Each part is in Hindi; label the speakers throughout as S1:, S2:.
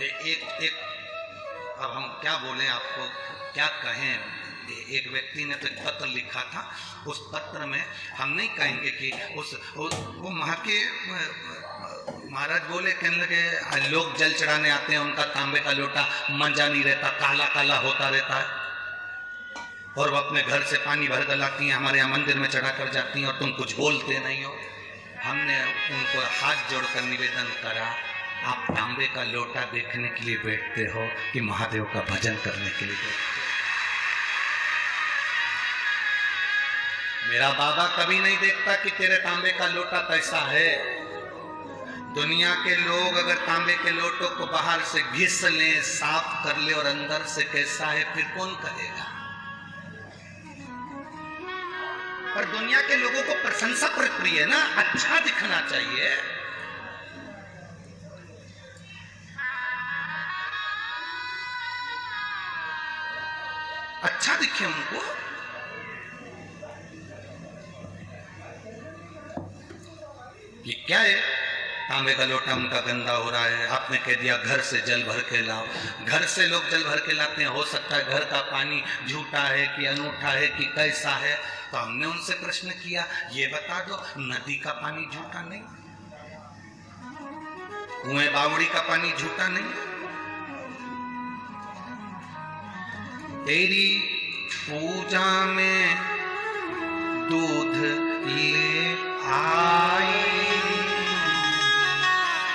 S1: एक एक अब हम क्या बोलें आपको, क्या कहें। एक व्यक्ति ने तो एक पत्र लिखा था, उस पत्र में हम नहीं कहेंगे कि वो वहाँ के महाराज बोले, कहने लगे लोग जल चढ़ाने आते हैं, उनका तांबे का लोटा मंजा नहीं रहता, काला काला होता रहता है, और वो अपने घर से पानी भर कर लाती हैं, हमारे यहाँ मंदिर में चढ़ा कर जाती हैं, और तुम कुछ बोलते नहीं हो। हमने उनको हाथ जोड़कर निवेदन करा, आप तांबे का लोटा देखने के लिए बैठते हो कि महादेव का भजन करने के लिए बैठते हो? मेरा बाबा कभी नहीं देखता कि तेरे तांबे का लोटा कैसा है। दुनिया के लोग अगर तांबे के लोटों को बाहर से घिस लें, साफ कर ले, और अंदर से कैसा है, फिर कौन कहेगा? पर दुनिया के लोगों को प्रशंसा प्रिय है ना, अच्छा दिखना चाहिए। अच्छा दिखे उनको। ये क्या है? तांबे का लोटा उनका गंदा हो रहा है, आपने कह दिया घर से जल भर के लाओ। घर से लोग जल भर के लाते हैं, हो सकता है घर का पानी झूठा है कि अनूठा है कि कैसा है। तो हमने उनसे प्रश्न किया, ये बता दो, नदी का पानी झूठा नहीं, कुएं बावड़ी का पानी झूठा नहीं। तेरी पूजा में दूध ले आई,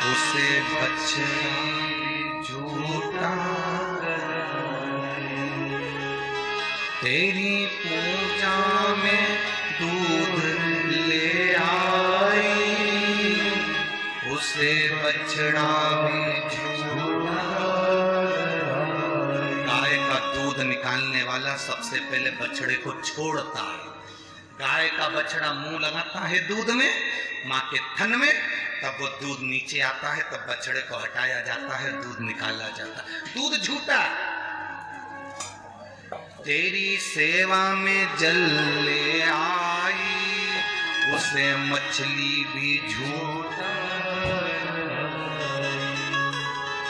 S1: उसे बच्चा झूठा। तेरी पूजा में दूध ले आई, उसे बछड़ा भी झूठा। गाय का दूध निकालने वाला सबसे पहले बछड़े को छोड़ता है। गाय का बछड़ा मुंह लगाता है दूध में, माँ के थन में, तब वो दूध नीचे आता है, तब बछड़े को हटाया जाता है, दूध निकाला जाता है। दूध झूठा। तेरी सेवा में जल ले आई, उसे मछली भी झूठा।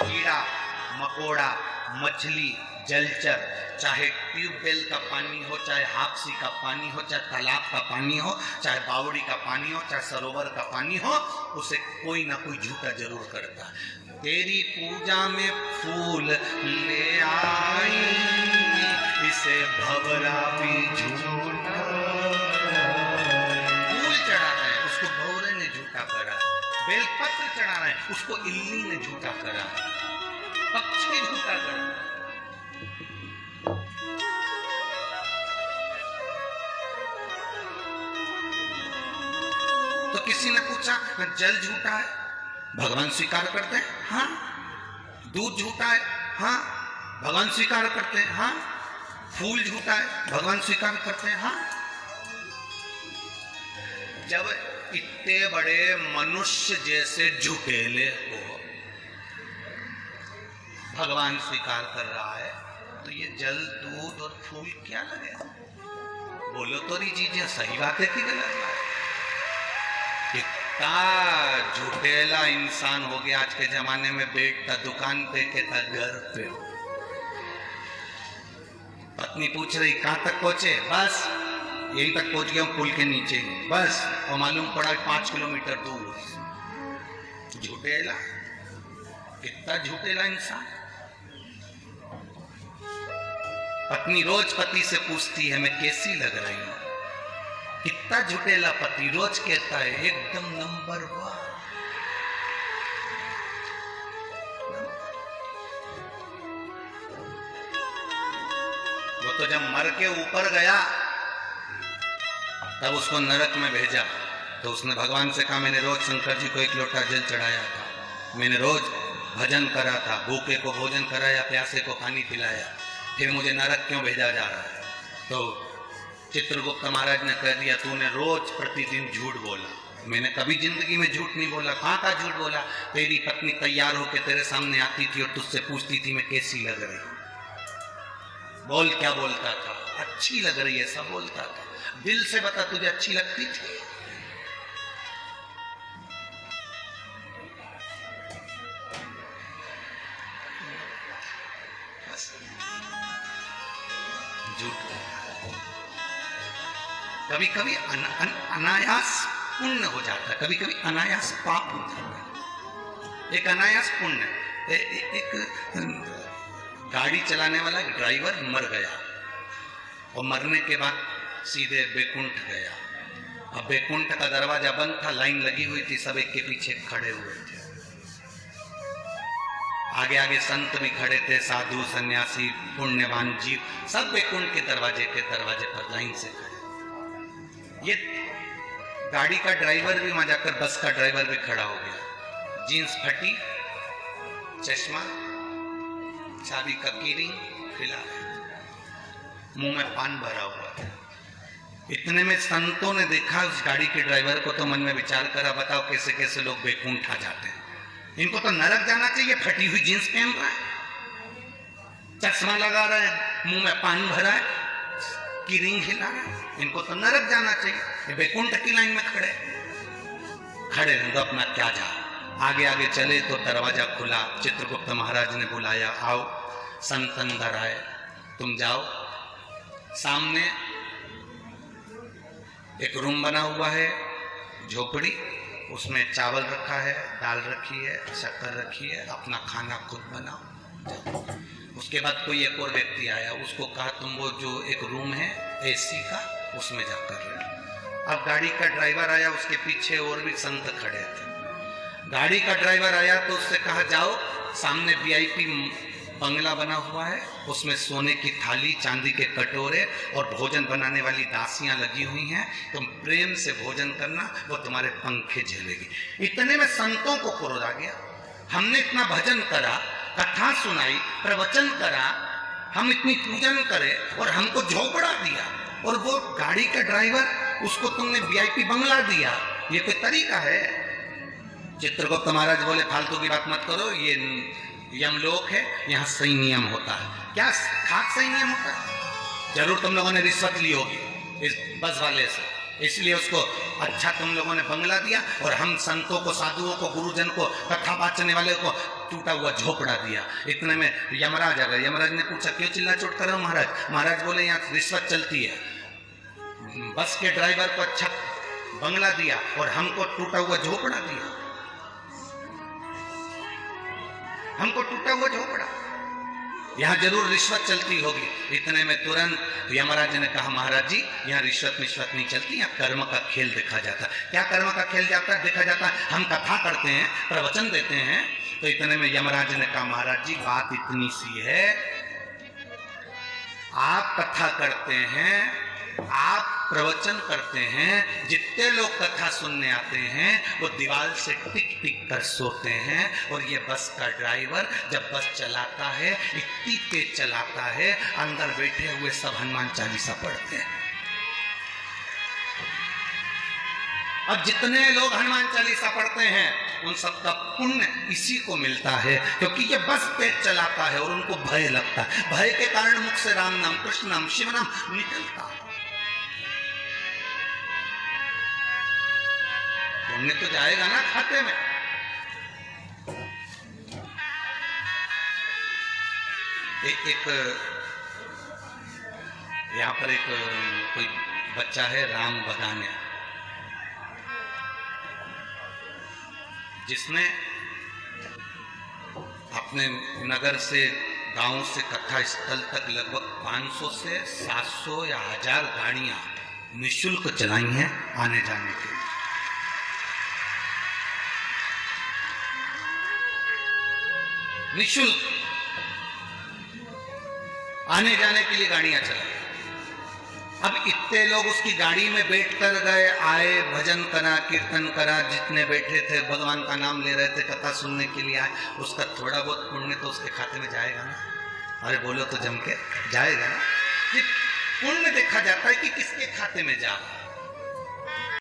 S1: कीड़ा मकोड़ा मछली जलचर, चाहे ट्यूबवेल का पानी हो, चाहे हापसी का पानी हो, चाहे तालाब का पानी हो, चाहे बावड़ी का पानी हो, चाहे सरोवर का पानी हो, उसे कोई ना कोई झूठा जरूर करता है। तेरी पूजा में फूल ले आई, इसे भंवरा भी झूठा। फूल चढ़ाना है, उसको भंवरे ने झूठा करा। बेलपत्र चढ़ाना है, उसको इल्ली ने झूठा करा, पक्षी झूठा करा। तो किसी ने पूछा, जल झूठा है, भगवान स्वीकार करते हैं? हाँ। दूध झूठा है? हाँ, भगवान स्वीकार करते हैं। हाँ। फूल झूठा है, भगवान स्वीकार करते हैं। हाँ। जब इतने बड़े मनुष्य जैसे झूठेले हो भगवान स्वीकार कर रहा है, तो ये जल दूध और फूल क्या लगे? बोलो तो रही चीजें सही बात है कि गलत बात? कितना झूठेला इंसान हो गया आज के जमाने में। बैठता दुकान पे, कहता घर पे हो। पत्नी पूछ रही कहां तक पहुंचे? बस यहीं तक पहुंच गया हूं, पुल के नीचे बस। और मालूम पड़ा 5 किलोमीटर दूर। झूठेला, कितना झूठेला इंसान। पत्नी रोज पति से पूछती है मैं कैसी लग रही हूं। कितना झूठेला पति, रोज कहता है एकदम नंबर 1। वो तो जब मर के ऊपर गया तब उसको नरक में भेजा। तो उसने भगवान से कहा मैंने रोज शंकर जी को 1 लोटा जल चढ़ाया था, मैंने रोज भजन करा था, भूखे को भोजन कराया, प्यासे को पानी पिलाया, फिर मुझे नरक क्यों भेजा जा रहा है? तो चित्रगुप्त महाराज ने कह दिया तूने रोज प्रतिदिन झूठ बोला। मैंने कभी जिंदगी में झूठ नहीं बोला। कहाँ का झूठ बोला? तेरी पत्नी तैयार होकर तेरे सामने आती थी और तुझसे पूछती थी मैं कैसी लग रही। बोल क्या बोलता था? अच्छी लग रही है, सब बोलता था। दिल से बता तुझे अच्छी लगती थी? कभी कभी अनायास पुण्य हो जाता है, कभी कभी अनायास पाप हो जाता है। एक अनायास पुण्य, एक गाड़ी चलाने वाला ड्राइवर मर गया और मरने के बाद सीधे बैकुंठ गया। अब बैकुंठ का दरवाजा बंद था, लाइन लगी हुई थी, सब एक के पीछे खड़े हुए थे। आगे आगे संत भी खड़े थे, साधु सन्यासी पुण्यवान जीव, सब बैकुंठ के दरवाजे पर लाइन से खड़े। ये गाड़ी का ड्राइवर भी वहां जाकर, बस का ड्राइवर भी खड़ा हो गया, जीन्स फटी, चश्मा, चाबी का कीरिंग खिला, मुंह में पान भरा हुआ था। इतने में संतों ने देखा उस गाड़ी के ड्राइवर को, तो मन में विचार करा, बताओ कैसे कैसे लोग बैकुंठ आ जाते हैं। इनको तो नरक जाना चाहिए, फटी हुई जींस पहन रहा है, चश्मा लगा रहा है, मुंह में पान भरा है, कीरिंग हिला रहा है, इनको तो नरक जाना चाहिए। बैकुंठ की लाइन में खड़े रहेंगे अपना क्या जा। आगे आगे चले तो दरवाजा खुला, चित्रगुप्त महाराज ने बुलाया, आओ संत अंदर आए, तुम जाओ। सामने एक रूम बना हुआ है, झोपड़ी, उसमें चावल रखा है, दाल रखी है, शक्कर रखी है, अपना खाना खुद बनाओ। उसके बाद कोई एक और व्यक्ति आया, उसको कहा तुम वो जो एक रूम है एसी का, उसमें जाकर रहो। अब गाड़ी का ड्राइवर आया, उसके पीछे और भी संत खड़े थे। गाड़ी का ड्राइवर आया तो उससे कहा जाओ, सामने वीआईपी बंगला बना हुआ है, उसमें सोने की थाली, चांदी के कटोरे और भोजन बनाने वाली दासियां लगी हुई हैं, तुम प्रेम से भोजन करना, वो तुम्हारे पंखे झेलेगी। इतने में संतों को क्रोध आ गया, हमने इतना भजन करा, कथा सुनाई, प्रवचन करा, हम इतनी पूजन करे और हमको झोपड़ा दिया, और वो गाड़ी का ड्राइवर, उसको तुमने वीआईपी बंगला दिया, ये कोई तरीका है? चित्रगुप्त महाराज बोले फालतू की बात मत करो, ये यमलोक है, यहाँ सही नियम होता है। क्या खाक सही नियम होता है? जरूर तुम लोगों ने रिश्वत ली होगी इस बस वाले से, इसलिए उसको अच्छा तुम लोगों ने बंगला दिया, और हम संतों को, साधुओं को, गुरुजन को, कथा बाचने वाले को टूटा हुआ झोपड़ा दिया। इतने में यमराज आ गए। यमराज ने पूछा क्यों चिल्ला चोट कर रहे हो महाराज? महाराज बोले यहाँ रिश्वत चलती है, बस के ड्राइवर को अच्छा बंगला दिया और हमको टूटा हुआ झोपड़ा दिया, हमको टूटा हुआ झोपड़ा, यहाँ जरूर रिश्वत चलती होगी। इतने में तुरंत यमराज ने कहा महाराज जी यहाँ रिश्वत नहीं चलती, यहाँ कर्म का खेल देखा जाता है। क्या कर्म का खेल देखा जाता है? हम कथा करते हैं, प्रवचन देते हैं। तो इतने में यमराज ने कहा महाराज जी बात इतनी सी है, आप कथा करते हैं, आप प्रवचन करते हैं, जितने लोग कथा सुनने आते हैं वो दीवार से टिक टिक कर सोते हैं, और ये बस का ड्राइवर जब बस चलाता है इतनी तेज चलाता है, अंदर बैठे हुए सब हनुमान चालीसा पढ़ते हैं। अब जितने लोग हनुमान चालीसा पढ़ते हैं उन सब का पुण्य इसी को मिलता है, क्योंकि ये बस तेज चलाता है और उनको भय लगता है, भय के कारण मुख से राम नाम, कृष्ण नाम, शिव नाम निकलता है। पुण्य तो जाएगा ना खाते में। एक यहाँ पर एक कोई बच्चा है राम बगाने, जिसने अपने नगर से, गांव से कथा स्थल तक लगभग 500 से 700 या 1000 गाड़ियां निःशुल्क चलाई हैं आने जाने के लिए। निःशुल्क आने जाने के लिए गाड़ियां चलाई। अब इतने लोग उसकी गाड़ी में बैठकर गए, आए, भजन करा, कीर्तन करा, जितने बैठे थे भगवान का नाम ले रहे थे, कथा सुनने के लिए आए, उसका थोड़ा बहुत पुण्य तो उसके खाते में जाएगा ना। अरे बोलो तो जम के जाएगा ना। ये पुण्य देखा जाता है कि किसके खाते में जा रहा है।